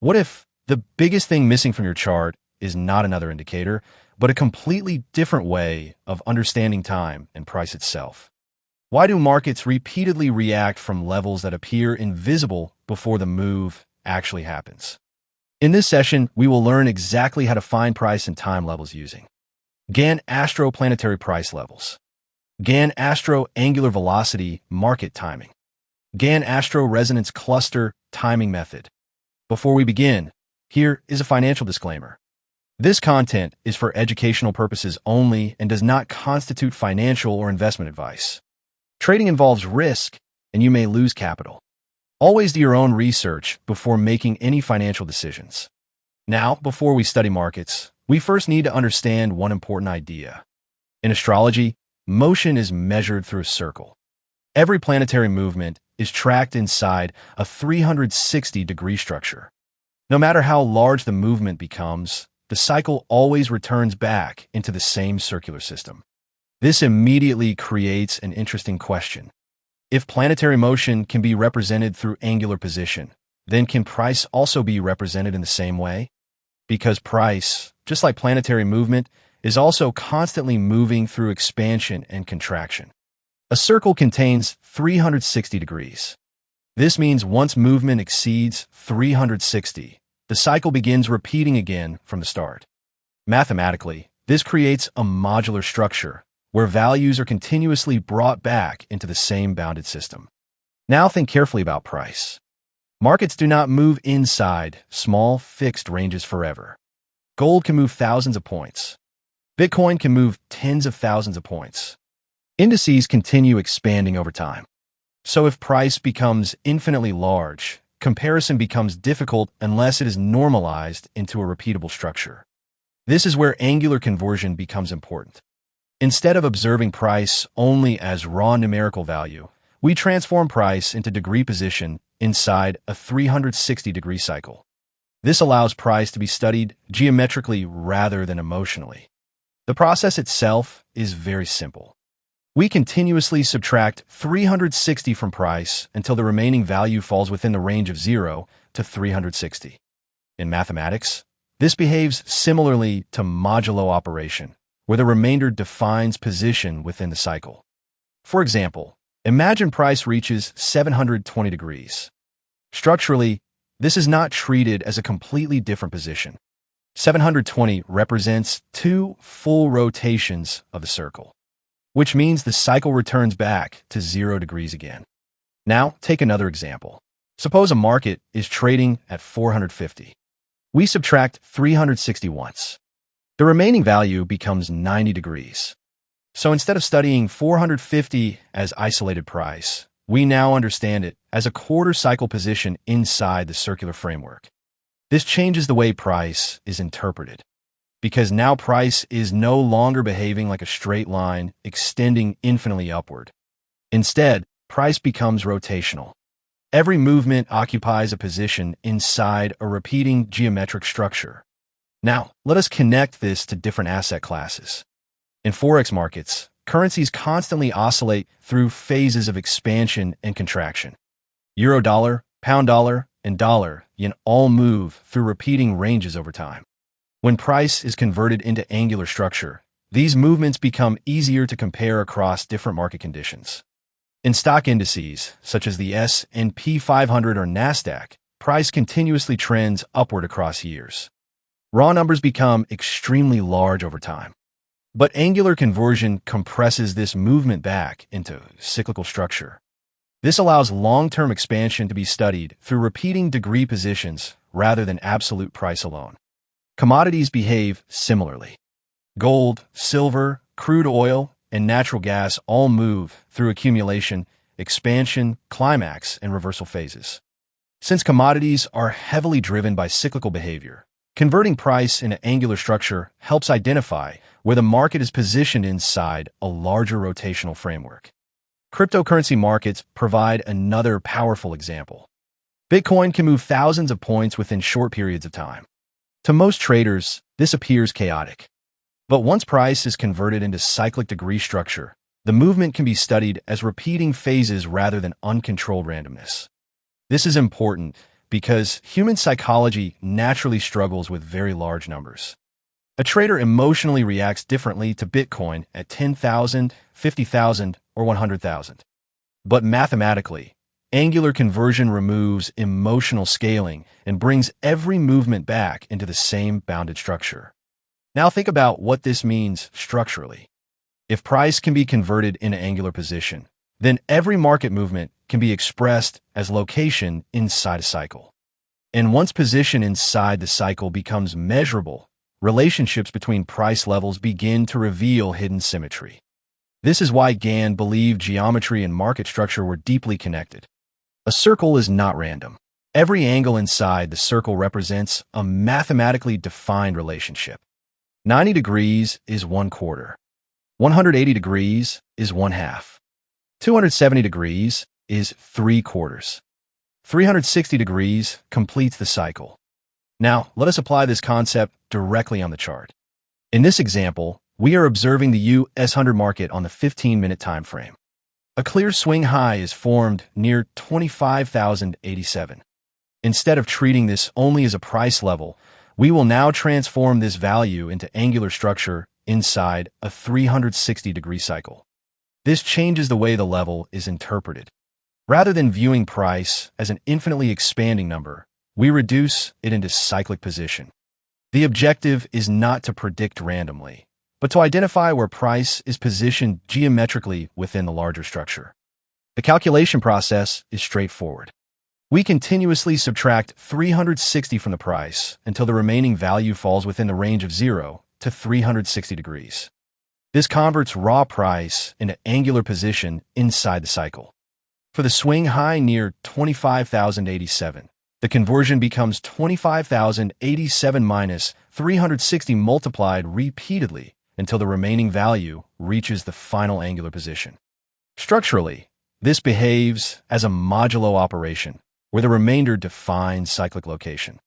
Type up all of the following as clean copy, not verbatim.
What if the biggest thing missing from your chart is not another indicator, but a completely different way of understanding time and price itself? Why do markets repeatedly react from levels that appear invisible before the move actually happens? In this session, we will learn exactly how to find price and time levels using Gann Astro Planetary Price Levels, Gann Astro Angular Velocity Market Timing, Gann Astro Resonance Cluster Timing Method. Before we begin, here is a financial disclaimer. This content is for educational purposes only and does not constitute financial or investment advice. Trading involves risk, and you may lose capital. Always do your own research before making any financial decisions. Now, before we study markets, we first need to understand one important idea. In astrology, motion is measured through a circle. Every planetary movement is tracked inside a 360-degree structure. No matter how large the movement becomes, the cycle always returns back into the same circular system. This immediately creates an interesting question. If planetary motion can be represented through angular position, then can price also be represented in the same way? Because price, just like planetary movement, is also constantly moving through expansion and contraction. A circle contains 360 degrees. This means once movement exceeds 360, the cycle begins repeating again from the start. Mathematically, this creates a modular structure where values are continuously brought back into the same bounded system. Now think carefully about price. Markets do not move inside small, fixed ranges forever. Gold can move thousands of points. Bitcoin can move tens of thousands of points. Indices continue expanding over time. So if price becomes infinitely large, comparison becomes difficult unless it is normalized into a repeatable structure. This is where angular conversion becomes important. Instead of observing price only as raw numerical value, we transform price into degree position inside a 360-degree cycle. This allows price to be studied geometrically rather than emotionally. The process itself is very simple. We continuously subtract 360 from price until the remaining value falls within the range of 0 to 360. In mathematics, this behaves similarly to modulo operation, where the remainder defines position within the cycle. For example, imagine price reaches 720 degrees. Structurally, this is not treated as a completely different position. 720 represents 2 full rotations of the circle, which means the cycle returns back to 0 degrees again. Now, take another example. Suppose a market is trading at 450. We subtract 360 once. The remaining value becomes 90 degrees. So instead of studying 450 as isolated price, we now understand it as a quarter cycle position inside the circular framework. This changes the way price is interpreted, because now price is no longer behaving like a straight line extending infinitely upward. Instead, price becomes rotational. Every movement occupies a position inside a repeating geometric structure. Now, let us connect this to different asset classes. In Forex markets, currencies constantly oscillate through phases of expansion and contraction. Euro-dollar, pound-dollar, and dollar-yen all move through repeating ranges over time. When price is converted into angular structure, these movements become easier to compare across different market conditions. In stock indices, such as the S&P 500 or NASDAQ, price continuously trends upward across years. Raw numbers become extremely large over time. But angular conversion compresses this movement back into cyclical structure. This allows long-term expansion to be studied through repeating degree positions rather than absolute price alone. Commodities behave similarly. Gold, silver, crude oil, and natural gas all move through accumulation, expansion, climax, and reversal phases. Since commodities are heavily driven by cyclical behavior, converting price into angular structure helps identify where the market is positioned inside a larger rotational framework. Cryptocurrency markets provide another powerful example. Bitcoin can move thousands of points within short periods of time. To most traders, this appears chaotic. But once price is converted into cyclic degree structure, the movement can be studied as repeating phases rather than uncontrolled randomness. This is important because human psychology naturally struggles with very large numbers. A trader emotionally reacts differently to Bitcoin at 10,000, 50,000, or 100,000. But mathematically, angular conversion removes emotional scaling and brings every movement back into the same bounded structure. Now think about what this means structurally. If price can be converted into angular position, then every market movement can be expressed as location inside a cycle. And once position inside the cycle becomes measurable, relationships between price levels begin to reveal hidden symmetry. This is why Gann believed geometry and market structure were deeply connected. A circle is not random. Every angle inside the circle represents a mathematically defined relationship. 90 degrees is 1/4. 180 degrees is 1/2. 270 degrees is 3/4. 360 degrees completes the cycle. Now, let us apply this concept directly on the chart. In this example, we are observing the US 100 market on the 15-minute time frame. A clear swing high is formed near 25,087. Instead of treating this only as a price level, we will now transform this value into angular structure inside a 360-degree cycle. This changes the way the level is interpreted. Rather than viewing price as an infinitely expanding number, we reduce it into cyclic position. The objective is not to predict randomly, but to identify where price is positioned geometrically within the larger structure. The calculation process is straightforward. We continuously subtract 360 from the price until the remaining value falls within the range of 0 to 360 degrees. This converts raw price into angular position inside the cycle. For the swing high near 25,087, the conversion becomes 25,087 minus 360 multiplied repeatedly until the remaining value reaches the final angular position. Structurally, this behaves as a modulo operation, where the remainder defines cyclic location.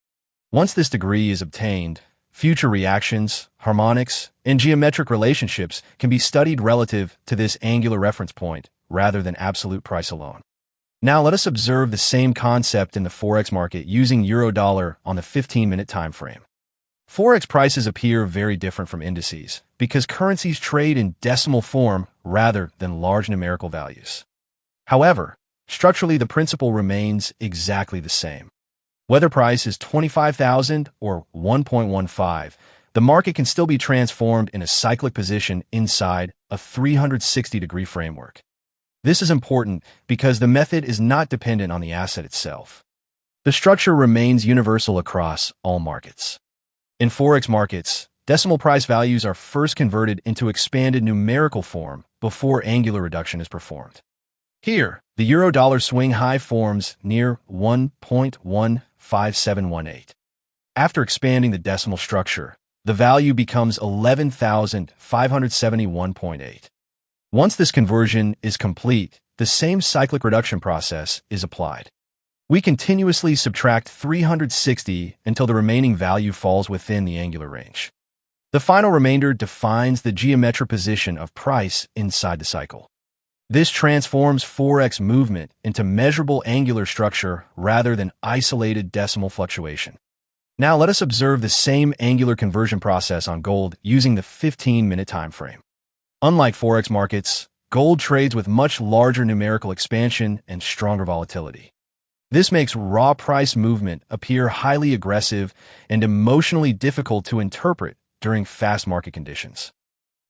Once this degree is obtained, future reactions, harmonics, and geometric relationships can be studied relative to this angular reference point rather than absolute price alone. Now let us observe the same concept in the Forex market using euro-dollar on the 15-minute time frame. Forex prices appear very different from indices because currencies trade in decimal form rather than large numerical values. However, structurally the principle remains exactly the same. Whether price is 25,000 or 1.15, the market can still be transformed in a cyclic position inside a 360-degree framework. This is important because the method is not dependent on the asset itself. The structure remains universal across all markets. In Forex markets, decimal price values are first converted into expanded numerical form before angular reduction is performed. Here, the euro-dollar swing high forms near 1.15718. After expanding the decimal structure, the value becomes 11,571.8. Once this conversion is complete, the same cyclic reduction process is applied. We continuously subtract 360 until the remaining value falls within the angular range. The final remainder defines the geometric position of price inside the cycle. This transforms Forex movement into measurable angular structure rather than isolated decimal fluctuation. Now let us observe the same angular conversion process on gold using the 15-minute time frame. Unlike Forex markets, gold trades with much larger numerical expansion and stronger volatility. This makes raw price movement appear highly aggressive and emotionally difficult to interpret during fast market conditions.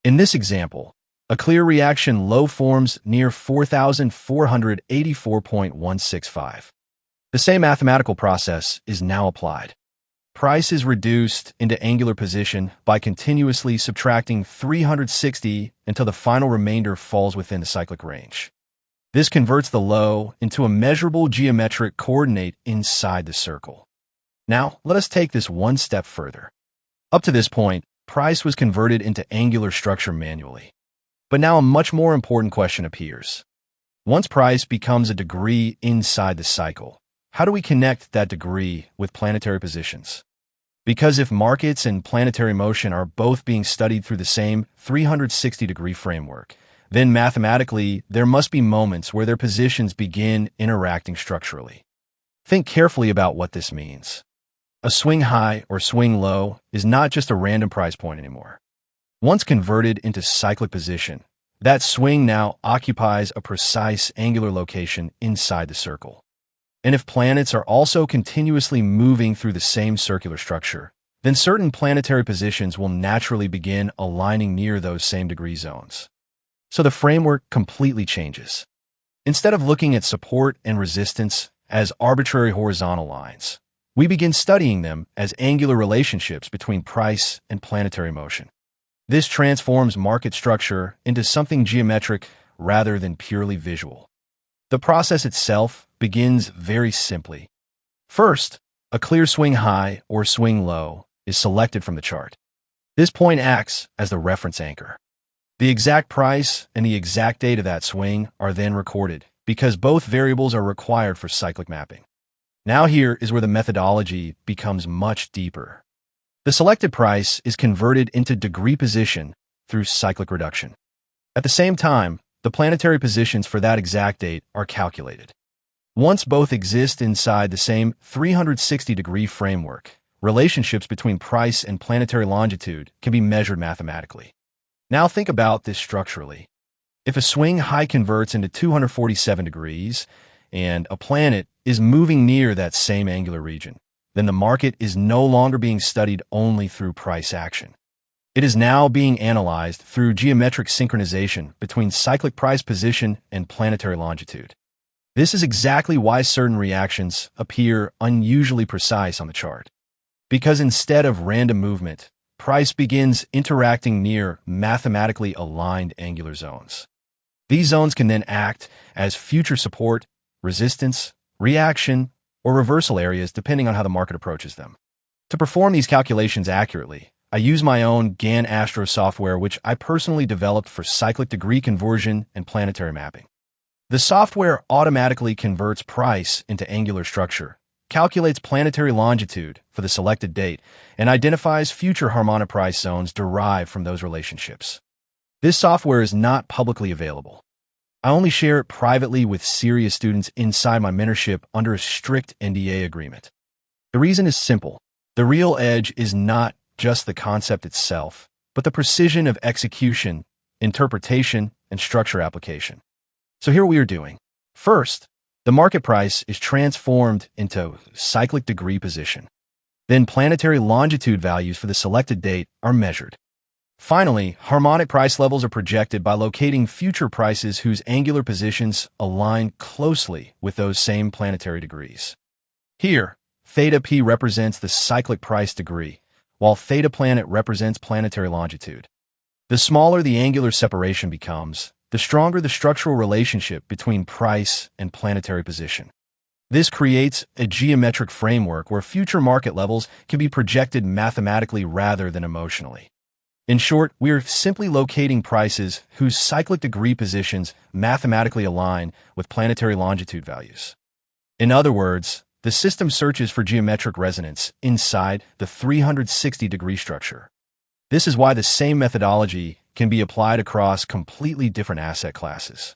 In this example, a clear reaction low forms near 4,484.165. The same mathematical process is now applied. Price is reduced into angular position by continuously subtracting 360 until the final remainder falls within the cyclic range. This converts the low into a measurable geometric coordinate inside the circle. Now, let us take this one step further. Up to this point, price was converted into angular structure manually. But now a much more important question appears. Once price becomes a degree inside the cycle, how do we connect that degree with planetary positions? Because if markets and planetary motion are both being studied through the same 360-degree framework, then mathematically there must be moments where their positions begin interacting structurally. Think carefully about what this means. A swing high or swing low is not just a random price point anymore. Once converted into cyclic position, that swing now occupies a precise angular location inside the circle. And if planets are also continuously moving through the same circular structure, then certain planetary positions will naturally begin aligning near those same degree zones. So the framework completely changes. Instead of looking at support and resistance as arbitrary horizontal lines, we begin studying them as angular relationships between price and planetary motion. This transforms market structure into something geometric rather than purely visual. The process itself begins very simply. First, a clear swing high or swing low is selected from the chart. This point acts as the reference anchor. The exact price and the exact date of that swing are then recorded because both variables are required for cyclic mapping. Now here is where the methodology becomes much deeper. The selected price is converted into degree position through cyclic reduction. At the same time, the planetary positions for that exact date are calculated. Once both exist inside the same 360-degree framework, relationships between price and planetary longitude can be measured mathematically. Now think about this structurally. If a swing high converts into 247 degrees and a planet is moving near that same angular region, then the market is no longer being studied only through price action. It is now being analyzed through geometric synchronization between cyclic price position and planetary longitude. This is exactly why certain reactions appear unusually precise on the chart. Because instead of random movement, price begins interacting near mathematically aligned angular zones. These zones can then act as future support, resistance, reaction, or reversal areas depending on how the market approaches them. To perform these calculations accurately, I use my own Gann Astro software, which I personally developed for cyclic degree conversion and planetary mapping. The software automatically converts price into angular structure, calculates planetary longitude for the selected date, and identifies future harmonic price zones derived from those relationships. This software is not publicly available. I only share it privately with serious students inside my mentorship under a strict NDA agreement. The reason is simple. The real edge is not just the concept itself, but the precision of execution, interpretation, and structure application. So here we are doing. First, the market price is transformed into cyclic degree position. Then planetary longitude values for the selected date are measured. Finally, harmonic price levels are projected by locating future prices whose angular positions align closely with those same planetary degrees. Here, theta p represents the cyclic price degree, while theta planet represents planetary longitude. The smaller the angular separation becomes, the stronger the structural relationship between price and planetary position. This creates a geometric framework where future market levels can be projected mathematically rather than emotionally. In short, we are simply locating prices whose cyclic degree positions mathematically align with planetary longitude values. In other words, the system searches for geometric resonance inside the 360-degree structure. This is why the same methodology can be applied across completely different asset classes.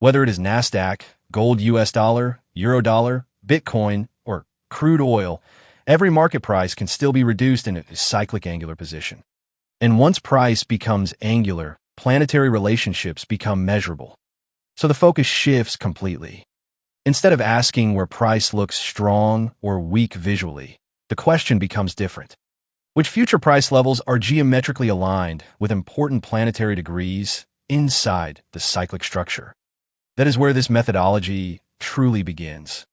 Whether it is NASDAQ, gold US dollar, euro dollar, Bitcoin, or crude oil, every market price can still be reduced in a cyclic angular position. And once price becomes angular, planetary relationships become measurable. So the focus shifts completely. Instead of asking where price looks strong or weak visually, the question becomes different. Which future price levels are geometrically aligned with important planetary degrees inside the cyclic structure? That is where this methodology truly begins.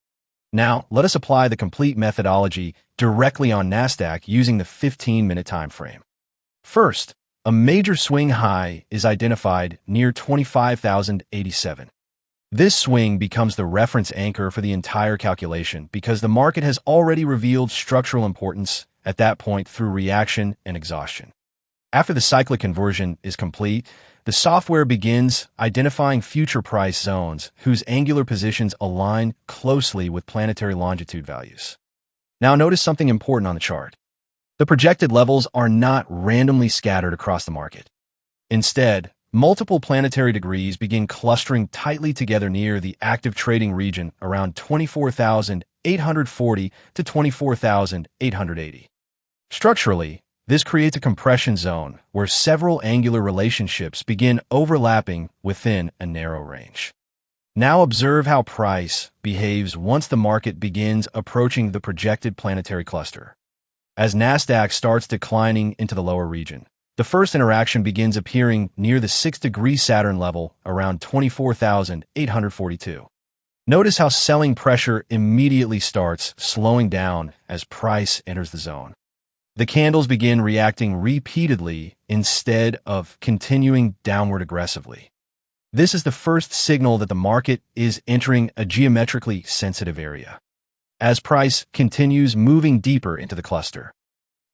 Now, let us apply the complete methodology directly on NASDAQ using the 15-minute time frame. First, a major swing high is identified near 25,087. This swing becomes the reference anchor for the entire calculation because the market has already revealed structural importance at that point through reaction and exhaustion. After the cyclic conversion is complete, the software begins identifying future price zones whose angular positions align closely with planetary longitude values. Now notice something important on the chart. The projected levels are not randomly scattered across the market. Instead, multiple planetary degrees begin clustering tightly together near the active trading region around 24,800 24,840 to 24,880. Structurally, this creates a compression zone where several angular relationships begin overlapping within a narrow range. Now observe how price behaves once the market begins approaching the projected planetary cluster. As Nasdaq starts declining into the lower region, the first interaction begins appearing near the 6-degree Saturn level around 24,842. Notice how selling pressure immediately starts slowing down as price enters the zone. The candles begin reacting repeatedly instead of continuing downward aggressively. This is the first signal that the market is entering a geometrically sensitive area. As price continues moving deeper into the cluster,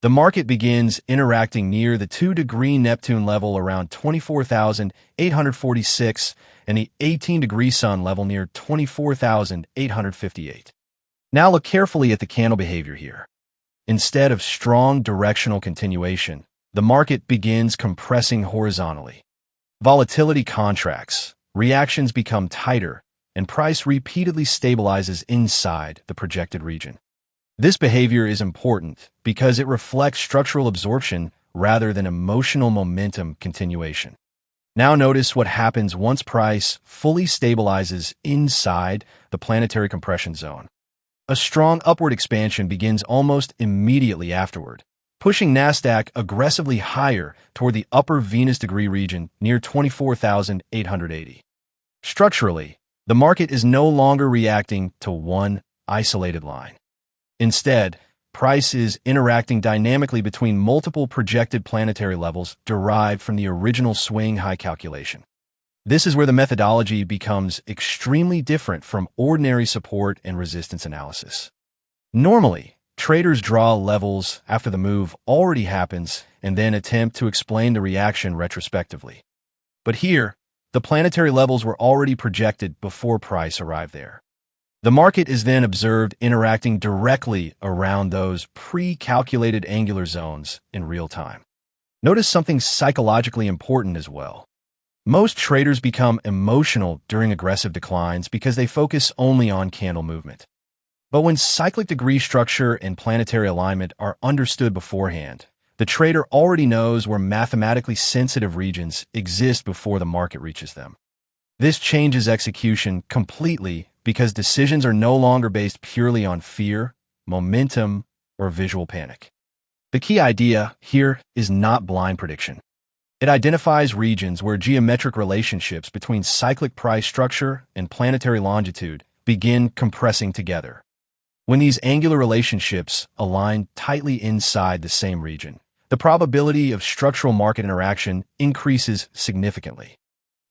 the market begins interacting near the 2-degree Neptune level around 24,846 and the 18-degree Sun level near 24,858. Now look carefully at the candle behavior here. Instead of strong directional continuation, the market begins compressing horizontally. Volatility contracts, reactions become tighter, and price repeatedly stabilizes inside the projected region. This behavior is important because it reflects structural absorption rather than emotional momentum continuation. Now notice what happens once price fully stabilizes inside the planetary compression zone. A strong upward expansion begins almost immediately afterward, pushing Nasdaq aggressively higher toward the upper Venus degree region near 24,880. Structurally, the market is no longer reacting to one isolated line. Instead, price is interacting dynamically between multiple projected planetary levels derived from the original swing high calculation. This is where the methodology becomes extremely different from ordinary support and resistance analysis. Normally, traders draw levels after the move already happens and then attempt to explain the reaction retrospectively. But here, the planetary levels were already projected before price arrived there. The market is then observed interacting directly around those pre-calculated angular zones in real time. Notice something psychologically important as well. Most traders become emotional during aggressive declines because they focus only on candle movement. But when cyclic degree structure and planetary alignment are understood beforehand, the trader already knows where mathematically sensitive regions exist before the market reaches them. This changes execution completely because decisions are no longer based purely on fear, momentum, or visual panic. The key idea here is not blind prediction. It identifies regions where geometric relationships between cyclic price structure and planetary longitude begin compressing together. When these angular relationships align tightly inside the same region, the probability of structural market interaction increases significantly.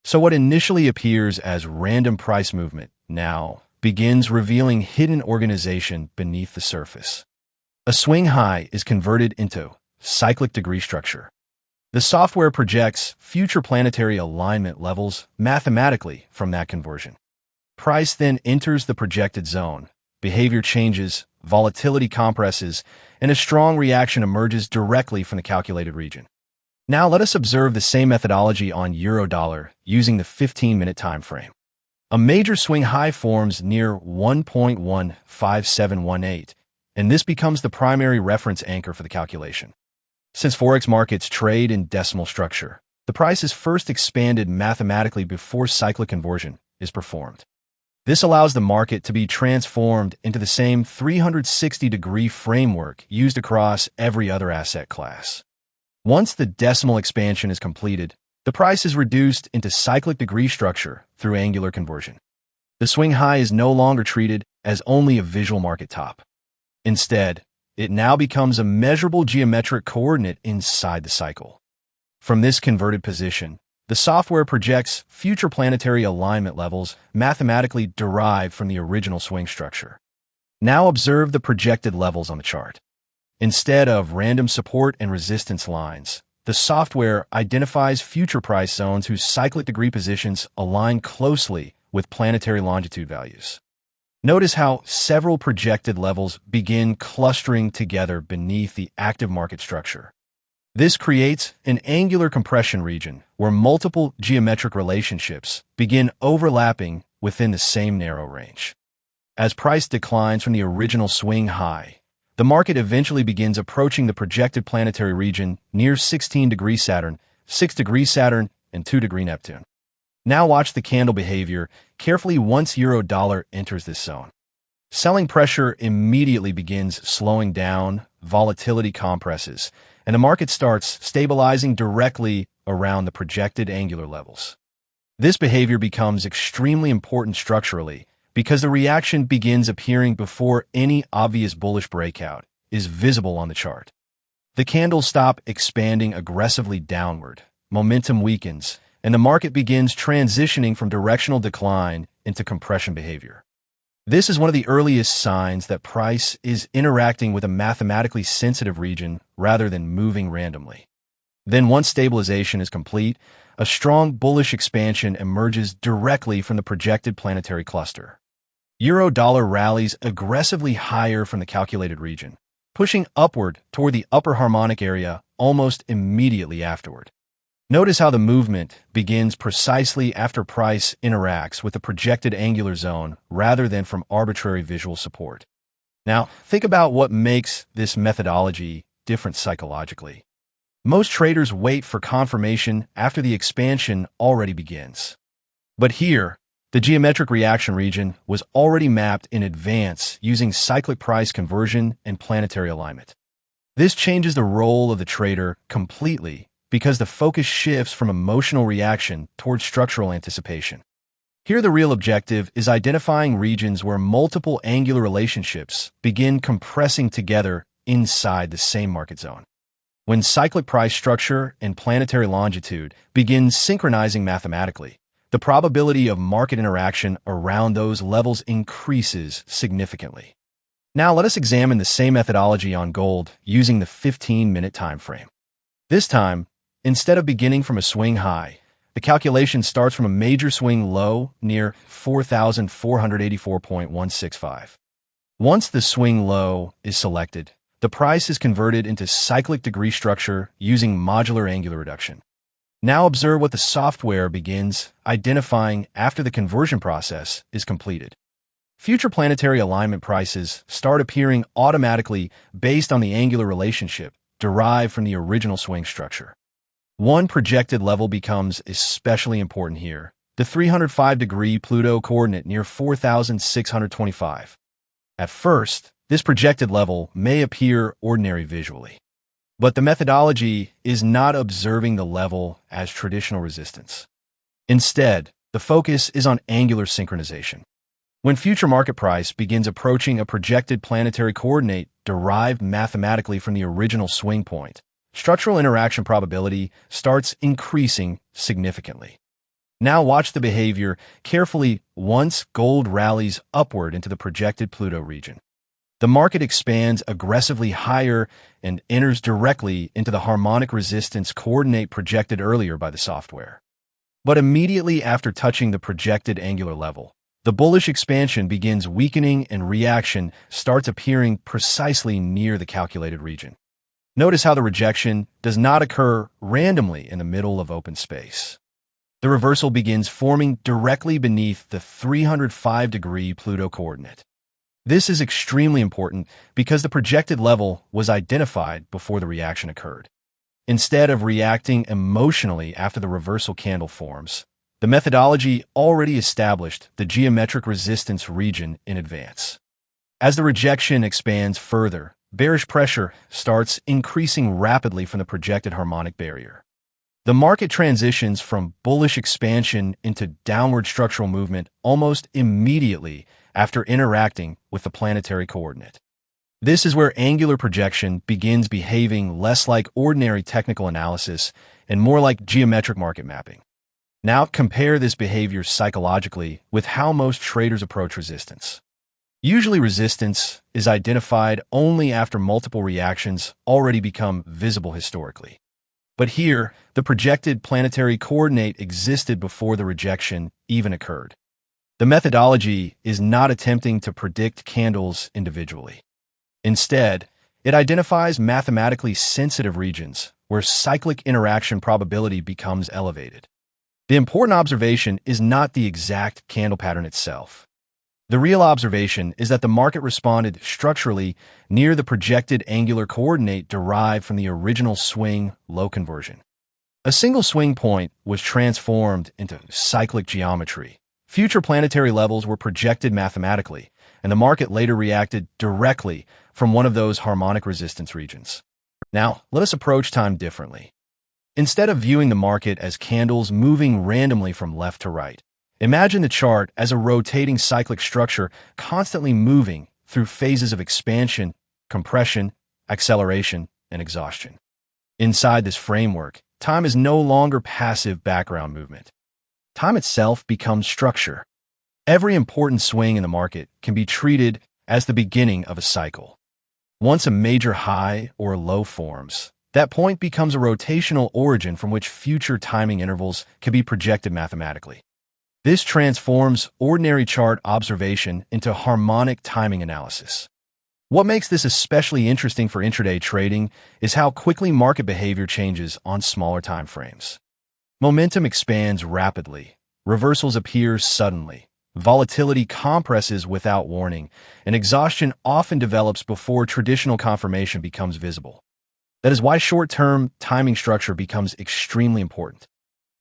So what initially appears as random price movement now begins revealing hidden organization beneath the surface. A swing high is converted into cyclic degree structure. The software projects future planetary alignment levels mathematically from that conversion. Price then enters the projected zone, behavior changes, volatility compresses, and a strong reaction emerges directly from the calculated region. Now let us observe the same methodology on Euro-Dollar using the 15-minute time frame. A major swing high forms near 1.15718, and this becomes the primary reference anchor for the calculation. Since forex markets trade in decimal structure, the price is first expanded mathematically before cyclic conversion is performed. This allows the market to be transformed into the same 360-degree framework used across every other asset class. Once the decimal expansion is completed, the price is reduced into cyclic degree structure through angular conversion. The swing high is no longer treated as only a visual market top. Instead, it now becomes a measurable geometric coordinate inside the cycle. From this converted position, the software projects future planetary alignment levels mathematically derived from the original swing structure. Now observe the projected levels on the chart. Instead of random support and resistance lines, the software identifies future price zones whose cyclic degree positions align closely with planetary longitude values. Notice how several projected levels begin clustering together beneath the active market structure. This creates an angular compression region where multiple geometric relationships begin overlapping within the same narrow range. As price declines from the original swing high, the market eventually begins approaching the projected planetary region near 16 degrees Saturn, 6 degrees Saturn, and 2 degrees Neptune. Now watch the candle behavior carefully once euro-dollar enters this zone. Selling pressure immediately begins slowing down, volatility compresses, and the market starts stabilizing directly around the projected angular levels. This behavior becomes extremely important structurally because the reaction begins appearing before any obvious bullish breakout is visible on the chart. The candles stop expanding aggressively downward, momentum weakens, and the market begins transitioning from directional decline into compression behavior. This is one of the earliest signs that price is interacting with a mathematically sensitive region rather than moving randomly. Then once stabilization is complete, a strong bullish expansion emerges directly from the projected planetary cluster. Euro-dollar rallies aggressively higher from the calculated region, pushing upward toward the upper harmonic area almost immediately afterward. Notice how the movement begins precisely after price interacts with the projected angular zone rather than from arbitrary visual support. Now, think about what makes this methodology different psychologically. Most traders wait for confirmation after the expansion already begins. But here, the geometric reaction region was already mapped in advance using cyclic price conversion and planetary alignment. This changes the role of the trader completely because the focus shifts from emotional reaction towards structural anticipation. Here the real objective is identifying regions where multiple angular relationships begin compressing together inside the same market zone. When cyclic price structure and planetary longitude begin synchronizing mathematically, the probability of market interaction around those levels increases significantly. Now let us examine the same methodology on gold using the 15-minute time frame. This time, instead of beginning from a swing high, the calculation starts from a major swing low near 4,484.165. Once the swing low is selected, the price is converted into cyclic degree structure using modular angular reduction. Now observe what the software begins identifying after the conversion process is completed. Future planetary alignment prices start appearing automatically based on the angular relationship derived from the original swing structure. One projected level becomes especially important here, the 305-degree Pluto coordinate near 4,625. At first, this projected level may appear ordinary visually. But the methodology is not observing the level as traditional resistance. Instead, the focus is on angular synchronization. When future market price begins approaching a projected planetary coordinate derived mathematically from the original swing point, structural interaction probability starts increasing significantly. Now watch the behavior carefully once gold rallies upward into the projected Pluto region. The market expands aggressively higher and enters directly into the harmonic resistance coordinate projected earlier by the software. But immediately after touching the projected angular level, the bullish expansion begins weakening and reaction starts appearing precisely near the calculated region. Notice how the rejection does not occur randomly in the middle of open space. The reversal begins forming directly beneath the 305-degree Pluto coordinate. This is extremely important because the projected level was identified before the reaction occurred. Instead of reacting emotionally after the reversal candle forms, the methodology already established the geometric resistance region in advance. As the rejection expands further, bearish pressure starts increasing rapidly from the projected harmonic barrier. The market transitions from bullish expansion into downward structural movement almost immediately after interacting with the planetary coordinate. This is where angular projection begins behaving less like ordinary technical analysis and more like geometric market mapping. Now compare this behavior psychologically with how most traders approach resistance. Usually resistance is identified only after multiple reactions already become visible historically. But here, the projected planetary coordinate existed before the rejection even occurred. The methodology is not attempting to predict candles individually. Instead, it identifies mathematically sensitive regions where cyclic interaction probability becomes elevated. The important observation is not the exact candle pattern itself. The real observation is that the market responded structurally near the projected angular coordinate derived from the original swing-low conversion. A single swing point was transformed into cyclic geometry. Future planetary levels were projected mathematically, and the market later reacted directly from one of those harmonic resistance regions. Now, let us approach time differently. Instead of viewing the market as candles moving randomly from left to right, imagine the chart as a rotating cyclic structure constantly moving through phases of expansion, compression, acceleration, and exhaustion. Inside this framework, time is no longer passive background movement. Time itself becomes structure. Every important swing in the market can be treated as the beginning of a cycle. Once a major high or low forms, that point becomes a rotational origin from which future timing intervals can be projected mathematically. This transforms ordinary chart observation into harmonic timing analysis. What makes this especially interesting for intraday trading is how quickly market behavior changes on smaller time frames. Momentum expands rapidly, reversals appear suddenly, volatility compresses without warning, and exhaustion often develops before traditional confirmation becomes visible. That is why short-term timing structure becomes extremely important.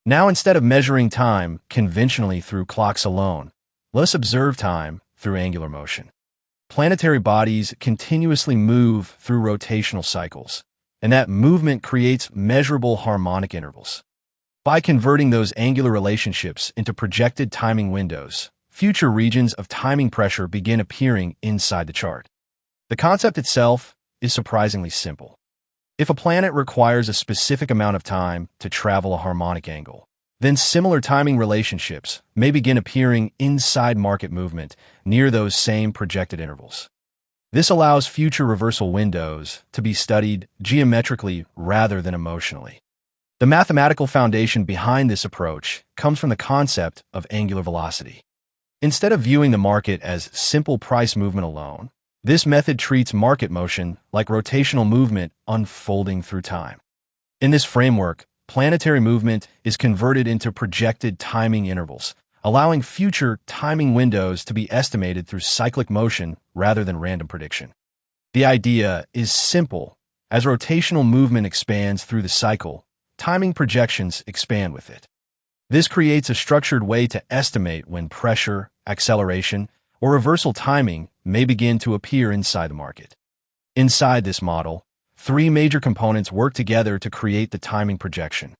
Now, instead of measuring time conventionally through clocks alone, let us observe time through angular motion. Planetary bodies continuously move through rotational cycles, and that movement creates measurable harmonic intervals. By converting those angular relationships into projected timing windows, future regions of timing pressure begin appearing inside the chart. The concept itself is surprisingly simple. If a planet requires a specific amount of time to travel a harmonic angle, then similar timing relationships may begin appearing inside market movement near those same projected intervals. This allows future reversal windows to be studied geometrically rather than emotionally. The mathematical foundation behind this approach comes from the concept of angular velocity. Instead of viewing the market as simple price movement alone, this method treats market motion like rotational movement unfolding through time. In this framework, planetary movement is converted into projected timing intervals, allowing future timing windows to be estimated through cyclic motion rather than random prediction. The idea is simple. As rotational movement expands through the cycle, timing projections expand with it. This creates a structured way to estimate when pressure, acceleration, or reversal timing may begin to appear inside the market. Inside this model, three major components work together to create the timing projection.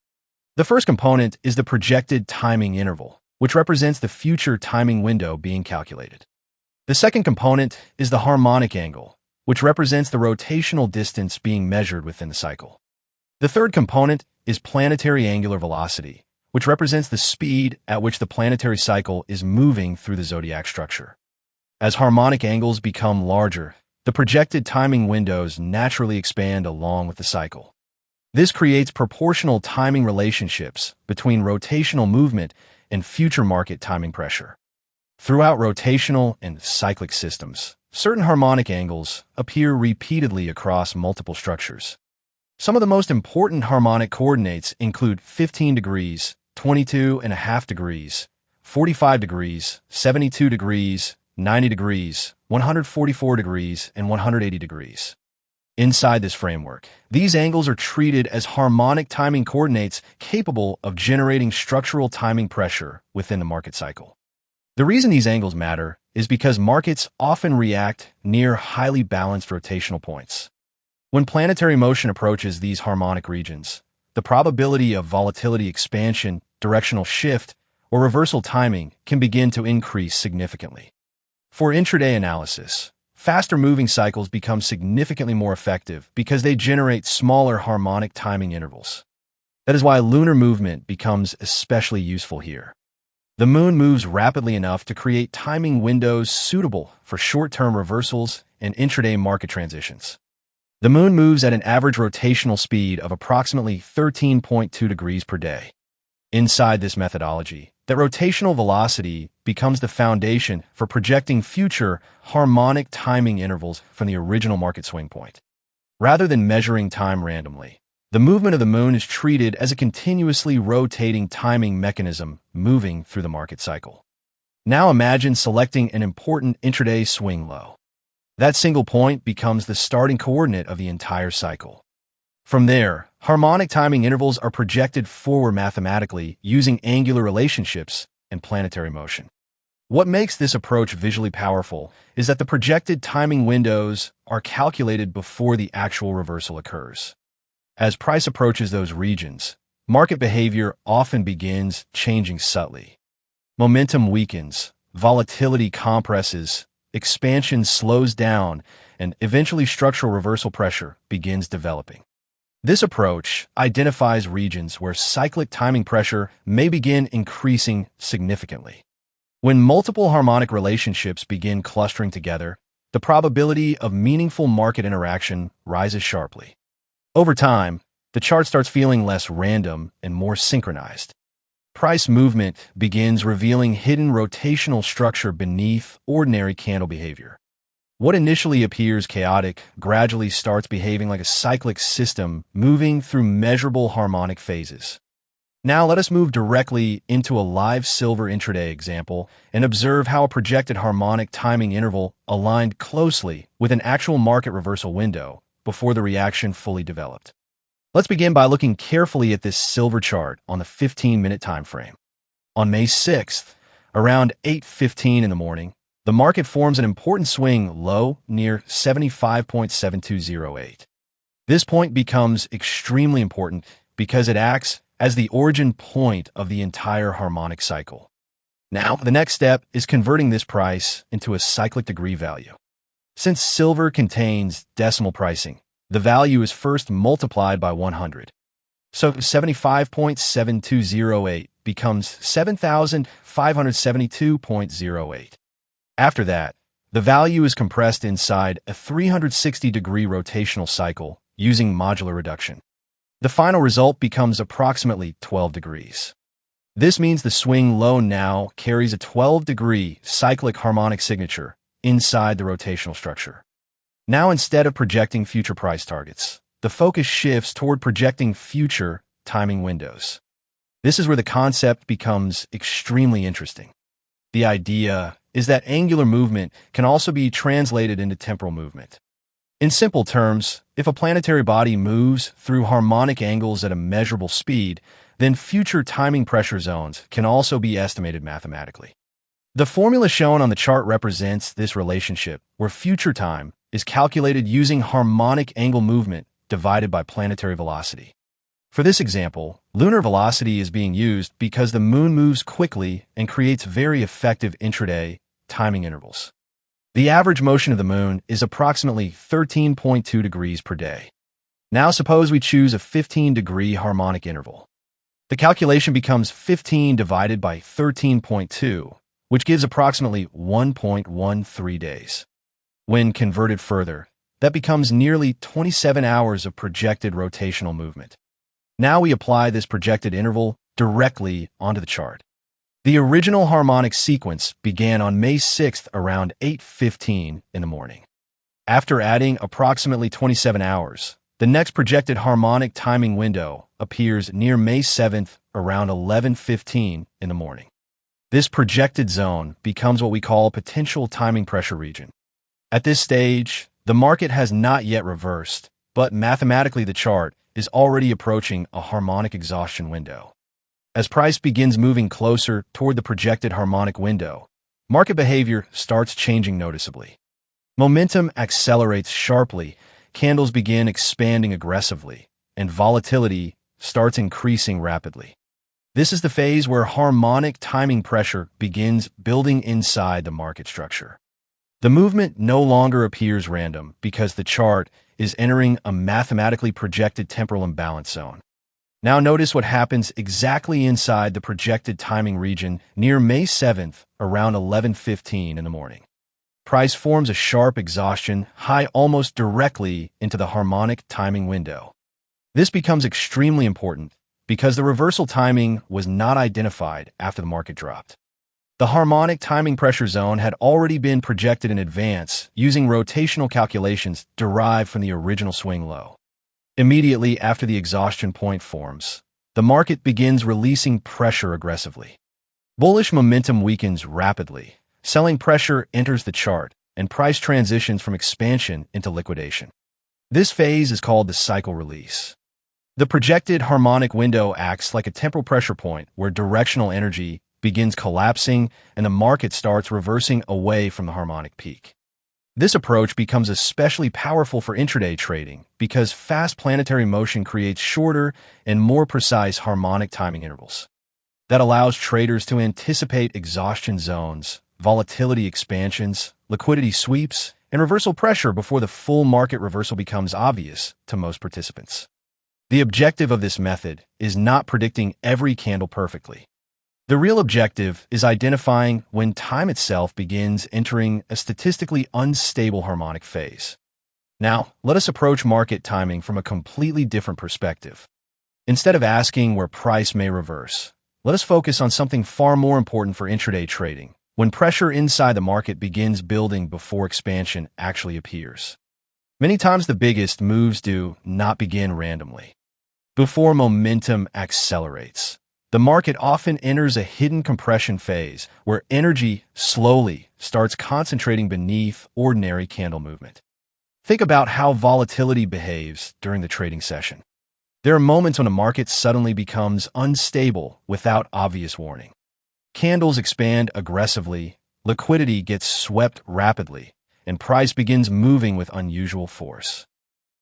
The first component is the projected timing interval, which represents the future timing window being calculated. The second component is the harmonic angle, which represents the rotational distance being measured within the cycle. The third component is planetary angular velocity, which represents the speed at which the planetary cycle is moving through the zodiac structure. As harmonic angles become larger, the projected timing windows naturally expand along with the cycle. This creates proportional timing relationships between rotational movement and future market timing pressure. Throughout rotational and cyclic systems, certain harmonic angles appear repeatedly across multiple structures. Some of the most important harmonic coordinates include 15 degrees, 22.5 degrees, 45 degrees, 72 degrees, 90 degrees, 144 degrees, and 180 degrees. Inside this framework, these angles are treated as harmonic timing coordinates capable of generating structural timing pressure within the market cycle. The reason these angles matter is because markets often react near highly balanced rotational points. When planetary motion approaches these harmonic regions, the probability of volatility expansion, directional shift, or reversal timing can begin to increase significantly. For intraday analysis, faster moving cycles become significantly more effective because they generate smaller harmonic timing intervals. That is why lunar movement becomes especially useful here. The moon moves rapidly enough to create timing windows suitable for short-term reversals and intraday market transitions. The moon moves at an average rotational speed of approximately 13.2 degrees per day. Inside this methodology, that rotational velocity becomes the foundation for projecting future harmonic timing intervals from the original market swing point. Rather than measuring time randomly, the movement of the moon is treated as a continuously rotating timing mechanism moving through the market cycle. Now imagine selecting an important intraday swing low. That single point becomes the starting coordinate of the entire cycle. From there, harmonic timing intervals are projected forward mathematically using angular relationships and planetary motion. What makes this approach visually powerful is that the projected timing windows are calculated before the actual reversal occurs. As price approaches those regions, market behavior often begins changing subtly. Momentum weakens, volatility compresses, expansion slows down, and eventually structural reversal pressure begins developing. This approach identifies regions where cyclic timing pressure may begin increasing significantly. When multiple harmonic relationships begin clustering together, the probability of meaningful market interaction rises sharply. Over time, the chart starts feeling less random and more synchronized. Price movement begins revealing hidden rotational structure beneath ordinary candle behavior. What initially appears chaotic gradually starts behaving like a cyclic system moving through measurable harmonic phases. Now let us move directly into a live silver intraday example and observe how a projected harmonic timing interval aligned closely with an actual market reversal window before the reaction fully developed. Let's begin by looking carefully at this silver chart on the 15-minute time frame. On May 6th, around 8:15 in the morning, the market forms an important swing low near 75.7208. This point becomes extremely important because it acts as the origin point of the entire harmonic cycle. Now, the next step is converting this price into a cyclic degree value. Since silver contains decimal pricing, the value is first multiplied by 100. So 75.7208 becomes 7,572.08. After that, the value is compressed inside a 360-degree rotational cycle using modular reduction. The final result becomes approximately 12 degrees. This means the swing low now carries a 12-degree cyclic harmonic signature inside the rotational structure. Now, instead of projecting future price targets, the focus shifts toward projecting future timing windows. This is where the concept becomes extremely interesting. The idea is that angular movement can also be translated into temporal movement. In simple terms, if a planetary body moves through harmonic angles at a measurable speed, then future timing pressure zones can also be estimated mathematically. The formula shown on the chart represents this relationship, where future time is calculated using harmonic angle movement divided by planetary velocity. For this example, lunar velocity is being used because the moon moves quickly and creates very effective intraday timing intervals. The average motion of the moon is approximately 13.2 degrees per day. Now suppose we choose a 15-degree harmonic interval. The calculation becomes 15 divided by 13.2, which gives approximately 1.13 days. When converted further, that becomes nearly 27 hours of projected rotational movement. Now we apply this projected interval directly onto the chart. The original harmonic sequence began on May 6th around 8:15 in the morning. After adding approximately 27 hours, the next projected harmonic timing window appears near May 7th around 11:15 in the morning. This projected zone becomes what we call potential timing pressure region. At this stage, the market has not yet reversed, but mathematically the chart is already approaching a harmonic exhaustion window. As price begins moving closer toward the projected harmonic window, market behavior starts changing noticeably. Momentum accelerates sharply, candles begin expanding aggressively, and volatility starts increasing rapidly. This is the phase where harmonic timing pressure begins building inside the market structure. The movement no longer appears random because the chart is entering a mathematically projected temporal imbalance zone. Now notice what happens exactly inside the projected timing region near May 7th around 11:15 in the morning. Price forms a sharp exhaustion high almost directly into the harmonic timing window. This becomes extremely important because the reversal timing was not identified after the market dropped. The harmonic timing pressure zone had already been projected in advance using rotational calculations derived from the original swing low. Immediately after the exhaustion point forms, the market begins releasing pressure aggressively. Bullish momentum weakens rapidly. Selling pressure enters the chart, and price transitions from expansion into liquidation. This phase is called the cycle release. The projected harmonic window acts like a temporal pressure point where directional energy begins collapsing and the market starts reversing away from the harmonic peak. This approach becomes especially powerful for intraday trading because fast planetary motion creates shorter and more precise harmonic timing intervals. That allows traders to anticipate exhaustion zones, volatility expansions, liquidity sweeps, and reversal pressure before the full market reversal becomes obvious to most participants. The objective of this method is not predicting every candle perfectly. The real objective is identifying when time itself begins entering a statistically unstable harmonic phase. Now, let us approach market timing from a completely different perspective. Instead of asking where price may reverse, let us focus on something far more important for intraday trading, when pressure inside the market begins building before expansion actually appears. Many times the biggest moves do not begin randomly. Before momentum accelerates, the market often enters a hidden compression phase where energy slowly starts concentrating beneath ordinary candle movement. Think about how volatility behaves during the trading session. There are moments when a market suddenly becomes unstable without obvious warning. Candles expand aggressively, liquidity gets swept rapidly, and price begins moving with unusual force.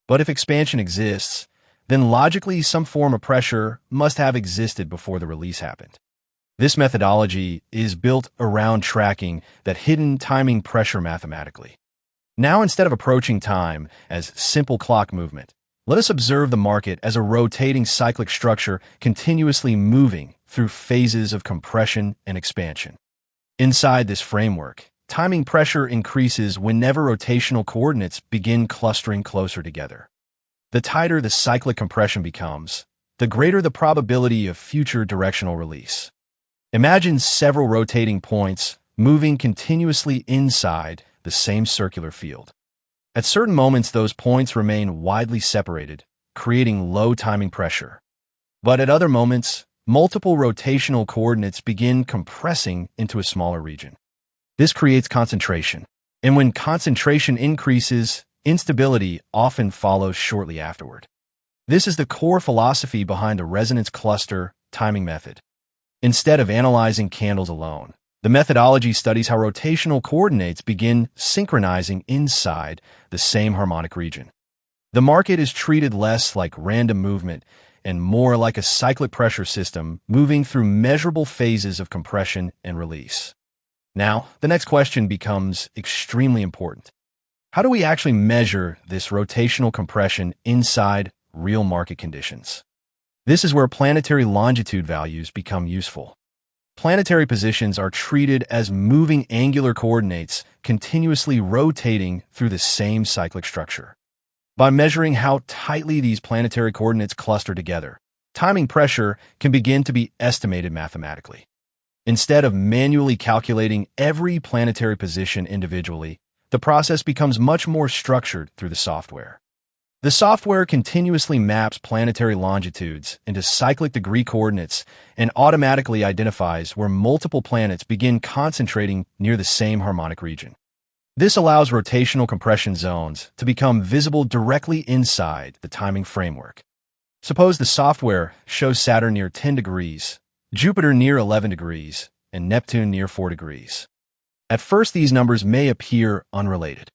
But if expansion exists, then logically some form of pressure must have existed before the release happened. This methodology is built around tracking that hidden timing pressure mathematically. Now, instead of approaching time as simple clock movement, let us observe the market as a rotating cyclic structure continuously moving through phases of compression and expansion. Inside this framework, timing pressure increases whenever rotational coordinates begin clustering closer together. The tighter the cyclic compression becomes, the greater the probability of future directional release. Imagine several rotating points moving continuously inside the same circular field. At certain moments, those points remain widely separated, creating low timing pressure. But at other moments, multiple rotational coordinates begin compressing into a smaller region. This creates concentration, and when concentration increases, instability often follows shortly afterward. This is the core philosophy behind the resonance cluster timing method. Instead of analyzing candles alone, the methodology studies how rotational coordinates begin synchronizing inside the same harmonic region. The market is treated less like random movement and more like a cyclic pressure system moving through measurable phases of compression and release. Now, the next question becomes extremely important. How do we actually measure this rotational compression inside real market conditions? This is where planetary longitude values become useful. Planetary positions are treated as moving angular coordinates continuously rotating through the same cyclic structure. By measuring how tightly these planetary coordinates cluster together, timing pressure can begin to be estimated mathematically. Instead of manually calculating every planetary position individually, the process becomes much more structured through the software. The software continuously maps planetary longitudes into cyclic degree coordinates and automatically identifies where multiple planets begin concentrating near the same harmonic region. This allows rotational compression zones to become visible directly inside the timing framework. Suppose the software shows Saturn near 10 degrees, Jupiter near 11 degrees, and Neptune near 4 degrees. At first, these numbers may appear unrelated.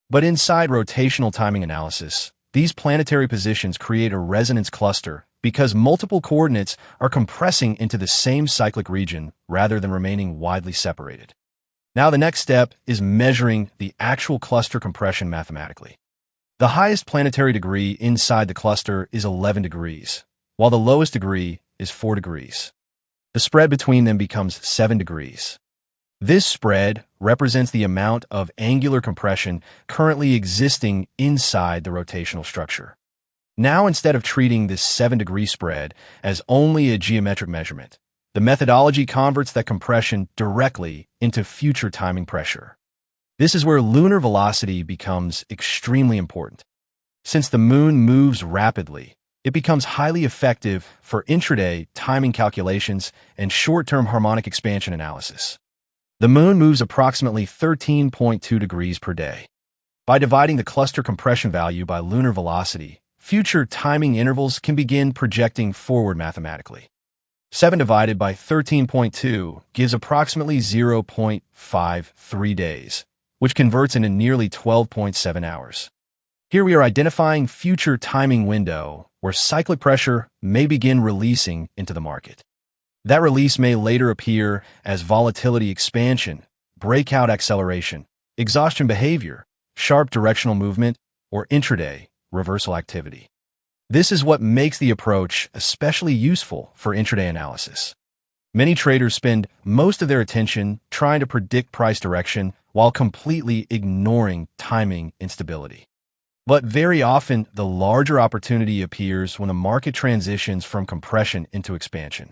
But inside rotational timing analysis, these planetary positions create a resonance cluster because multiple coordinates are compressing into the same cyclic region rather than remaining widely separated. Now the next step is measuring the actual cluster compression mathematically. The highest planetary degree inside the cluster is 11 degrees, while the lowest degree is 4 degrees. The spread between them becomes 7 degrees. This spread represents the amount of angular compression currently existing inside the rotational structure. Now, instead of treating this 7-degree spread as only a geometric measurement, the methodology converts that compression directly into future timing pressure. This is where lunar velocity becomes extremely important. Since the moon moves rapidly, It becomes highly effective for intraday timing calculations and short-term harmonic expansion analysis. The moon moves approximately 13.2 degrees per day. By dividing the cluster compression value by lunar velocity, future timing intervals can begin projecting forward mathematically. 7 divided by 13.2 gives approximately 0.53 days, which converts into nearly 12.7 hours. Here we are identifying future timing window where cyclic pressure may begin releasing into the market. That release may later appear as volatility expansion, breakout acceleration, exhaustion behavior, sharp directional movement, or intraday reversal activity. This is what makes the approach especially useful for intraday analysis. Many traders spend most of their attention trying to predict price direction while completely ignoring timing instability. But very often, the larger opportunity appears when the market transitions from compression into expansion.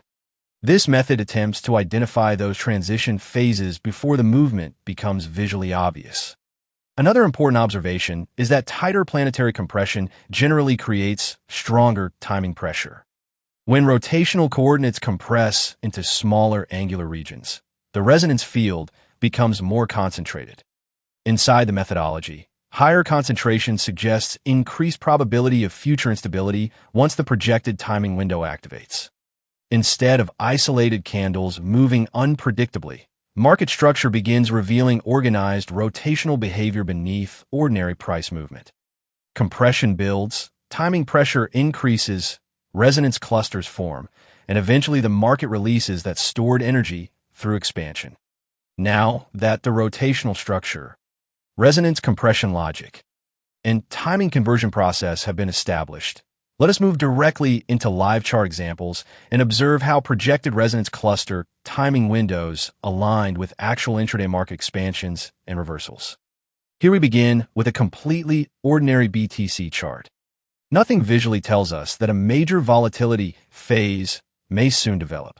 This method attempts to identify those transition phases before the movement becomes visually obvious. Another important observation is that tighter planetary compression generally creates stronger timing pressure. When rotational coordinates compress into smaller angular regions, the resonance field becomes more concentrated. Inside the methodology, higher concentration suggests increased probability of future instability once the projected timing window activates. Instead of isolated candles moving unpredictably, market structure begins revealing organized rotational behavior beneath ordinary price movement. Compression builds, timing pressure increases, resonance clusters form, and eventually the market releases that stored energy through expansion. Now that the rotational structure, resonance compression logic, and timing conversion process have been established, let us move directly into live chart examples and observe how projected resonance cluster timing windows aligned with actual intraday market expansions and reversals. Here we begin with a completely ordinary BTC chart. Nothing visually tells us that a major volatility phase may soon develop.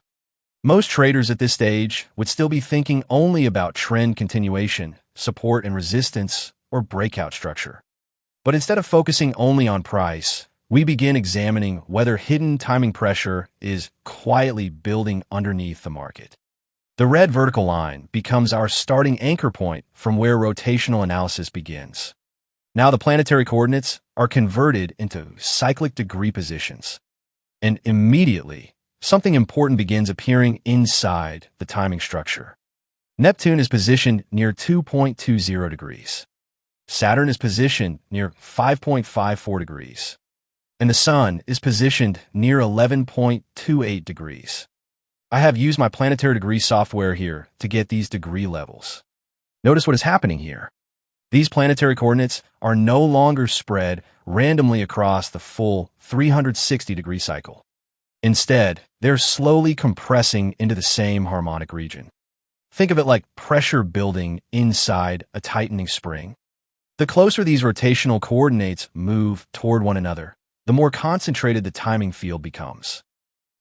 Most traders at this stage would still be thinking only about trend continuation, support and resistance, or breakout structure. But instead of focusing only on price, we begin examining whether hidden timing pressure is quietly building underneath the market. The red vertical line becomes our starting anchor point from where rotational analysis begins. Now the planetary coordinates are converted into cyclic degree positions, and immediately something important begins appearing inside the timing structure. Neptune is positioned near 2.20 degrees. Saturn is positioned near 5.54 degrees. And the Sun is positioned near 11.28 degrees. I have used my planetary degree software here to get these degree levels. Notice what is happening here. These planetary coordinates are no longer spread randomly across the full 360-degree cycle. Instead, they're slowly compressing into the same harmonic region. Think of it like pressure building inside a tightening spring. The closer these rotational coordinates move toward one another, the more concentrated the timing field becomes.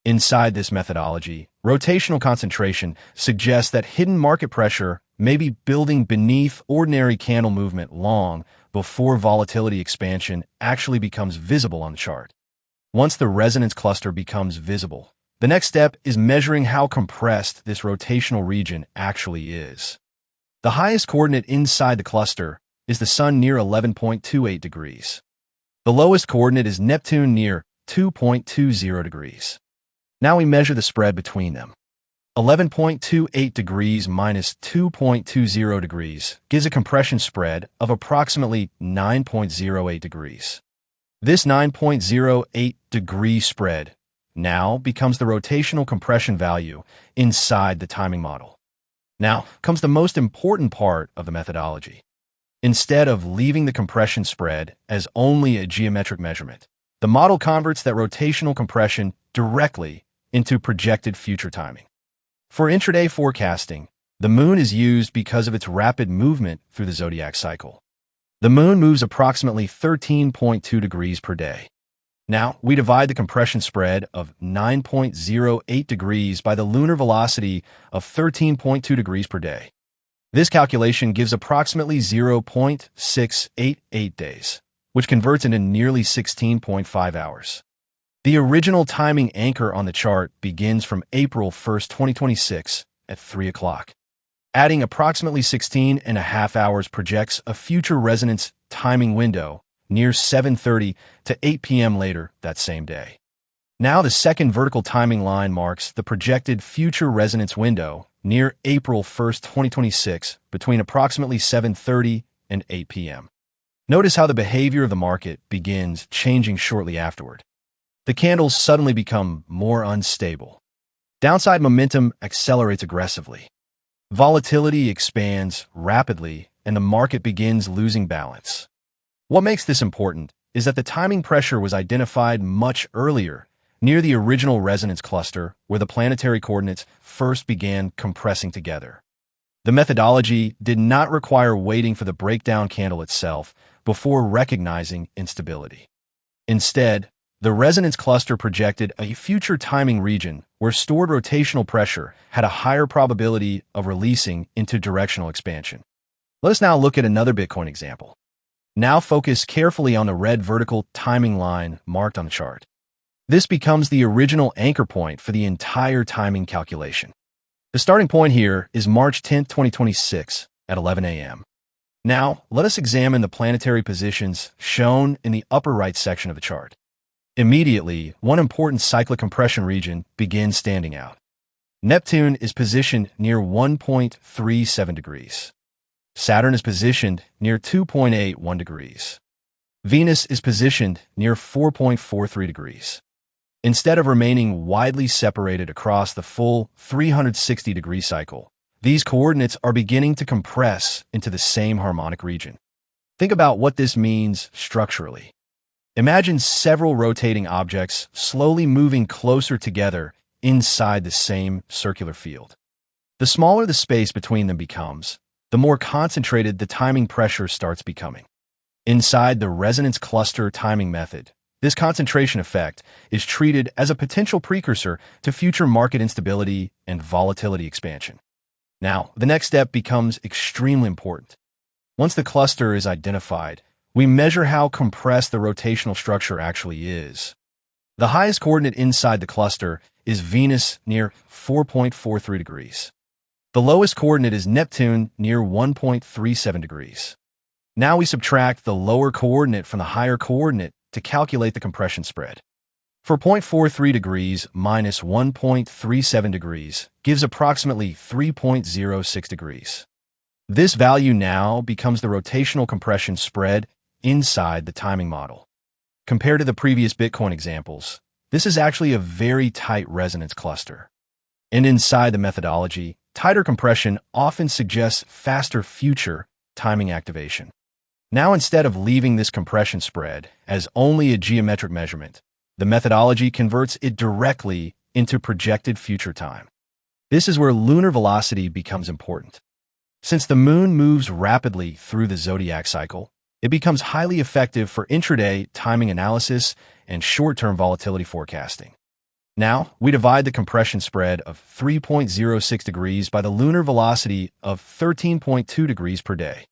Inside this methodology, rotational concentration suggests that hidden market pressure may be building beneath ordinary candle movement long before volatility expansion actually becomes visible on the chart. Once the resonance cluster becomes visible, the next step is measuring how compressed this rotational region actually is. The highest coordinate inside the cluster is the Sun near 11.28 degrees. The lowest coordinate is Neptune near 2.20 degrees. Now we measure the spread between them. 11.28 degrees minus 2.20 degrees gives a compression spread of approximately 9.08 degrees. This 9.08 degree spread now becomes the rotational compression value inside the timing model. Now comes the most important part of the methodology. Instead of leaving the compression spread as only a geometric measurement, the model converts that rotational compression directly into projected future timing. For intraday forecasting, the moon is used because of its rapid movement through the zodiac cycle. The moon moves approximately 13.2 degrees per day. Now, we divide the compression spread of 9.08 degrees by the lunar velocity of 13.2 degrees per day. This calculation gives approximately 0.688 days, which converts into nearly 16.5 hours. The original timing anchor on the chart begins from April 1st, 2026 at 3 o'clock. Adding approximately 16.5 hours projects a future resonance timing window near 7:30 to 8 p.m. later that same day. Now the second vertical timing line marks the projected future resonance window near April 1st, 2026 between approximately 7:30 and 8 p.m. Notice how the behavior of the market begins changing shortly afterward. The candles suddenly become more unstable. Downside momentum accelerates aggressively. Volatility expands rapidly, and the market begins losing balance. What makes this important is that the timing pressure was identified much earlier, near the original resonance cluster where the planetary coordinates first began compressing together. The methodology did not require waiting for the breakdown candle itself before recognizing instability. Instead, the resonance cluster projected a future timing region where stored rotational pressure had a higher probability of releasing into directional expansion. Let us now look at another Bitcoin example. Now focus carefully on the red vertical timing line marked on the chart. This becomes the original anchor point for the entire timing calculation. The starting point here is March 10, 2026 at 11 a.m. Now, let us examine the planetary positions shown in the upper right section of the chart. Immediately, one important cyclic compression region begins standing out. Neptune is positioned near 1.37 degrees. Saturn is positioned near 2.81 degrees. Venus is positioned near 4.43 degrees. Instead of remaining widely separated across the full 360-degree cycle, these coordinates are beginning to compress into the same harmonic region. Think about what this means structurally. Imagine several rotating objects slowly moving closer together inside the same circular field. The smaller the space between them becomes, the more concentrated the timing pressure starts becoming. Inside the resonance cluster timing method, this concentration effect is treated as a potential precursor to future market instability and volatility expansion. Now, the next step becomes extremely important. Once the cluster is identified, we measure how compressed the rotational structure actually is. The highest coordinate inside the cluster is Venus near 4.43 degrees. The lowest coordinate is Neptune near 1.37 degrees. Now we subtract the lower coordinate from the higher coordinate to calculate the compression spread. For 0.43 degrees minus 1.37 degrees gives approximately 3.06 degrees. This value now becomes the rotational compression spread inside the timing model. Compared to the previous Bitcoin examples, this is actually a very tight resonance cluster. And inside the methodology, tighter compression often suggests faster future timing activation. Now, instead of leaving this compression spread as only a geometric measurement, the methodology converts it directly into projected future time. This is where lunar velocity becomes important. Since the moon moves rapidly through the zodiac cycle, it becomes highly effective for intraday timing analysis and short-term volatility forecasting. Now, we divide the compression spread of 3.06 degrees by the lunar velocity of 13.2 degrees per day.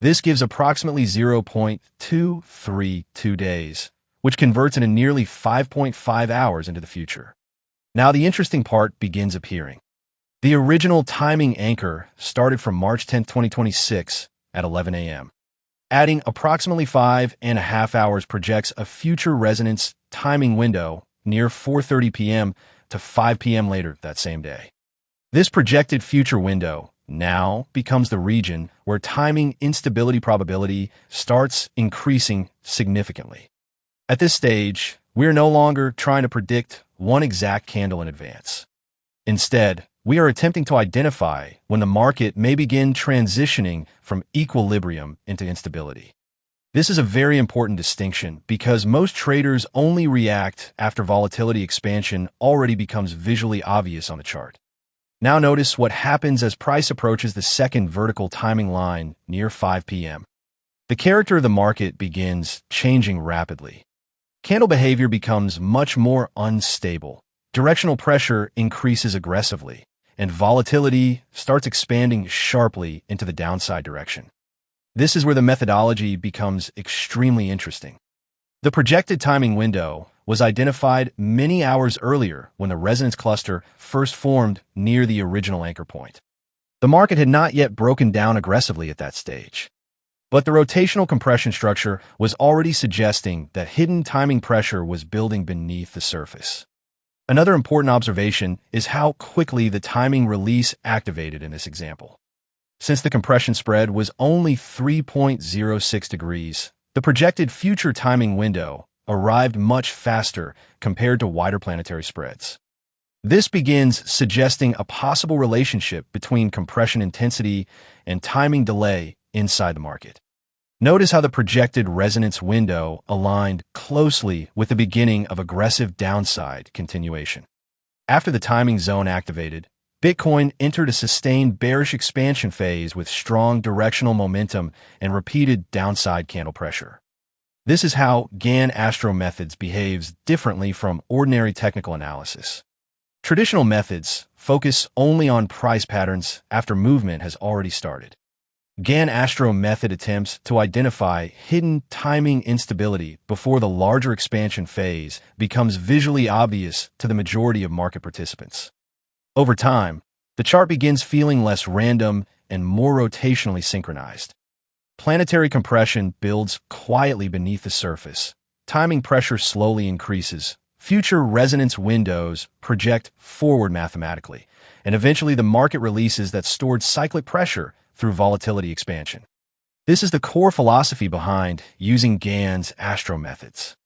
This gives approximately 0.232 days, which converts into nearly 5.5 hours into the future. Now, the interesting part begins appearing. The original timing anchor started from March 10, 2026 at 11 a.m. Adding approximately 5.5 hours projects a future resonance timing window near 4:30 p.m. to 5 p.m. later that same day. This projected future window now becomes the region where timing instability probability starts increasing significantly. At this stage, we are no longer trying to predict one exact candle in advance. Instead, we are attempting to identify when the market may begin transitioning from equilibrium into instability. This is a very important distinction because most traders only react after volatility expansion already becomes visually obvious on the chart. Now notice what happens as price approaches the second vertical timing line near 5 p.m. The character of the market begins changing rapidly. Candle behavior becomes much more unstable. Directional pressure increases aggressively, and volatility starts expanding sharply into the downside direction. This is where the methodology becomes extremely interesting. The projected timing window was identified many hours earlier when the resonance cluster first formed near the original anchor point. The market had not yet broken down aggressively at that stage, but the rotational compression structure was already suggesting that hidden timing pressure was building beneath the surface. Another important observation is how quickly the timing release activated in this example. Since the compression spread was only 3.06 degrees, the projected future timing window arrived much faster compared to wider planetary spreads. This begins suggesting a possible relationship between compression intensity and timing delay inside the market. Notice how the projected resonance window aligned closely with the beginning of aggressive downside continuation. After the timing zone activated, Bitcoin entered a sustained bearish expansion phase with strong directional momentum and repeated downside candle pressure. This is how Gann Astro methods behaves differently from ordinary technical analysis. Traditional methods focus only on price patterns after movement has already started. Gann Astro method attempts to identify hidden timing instability before the larger expansion phase becomes visually obvious to the majority of market participants. Over time, the chart begins feeling less random and more rotationally synchronized. Planetary compression builds quietly beneath the surface. Timing pressure slowly increases. Future resonance windows project forward mathematically, and eventually the market releases that stored cyclic pressure through volatility expansion. This is the core philosophy behind using Gann's Astro methods.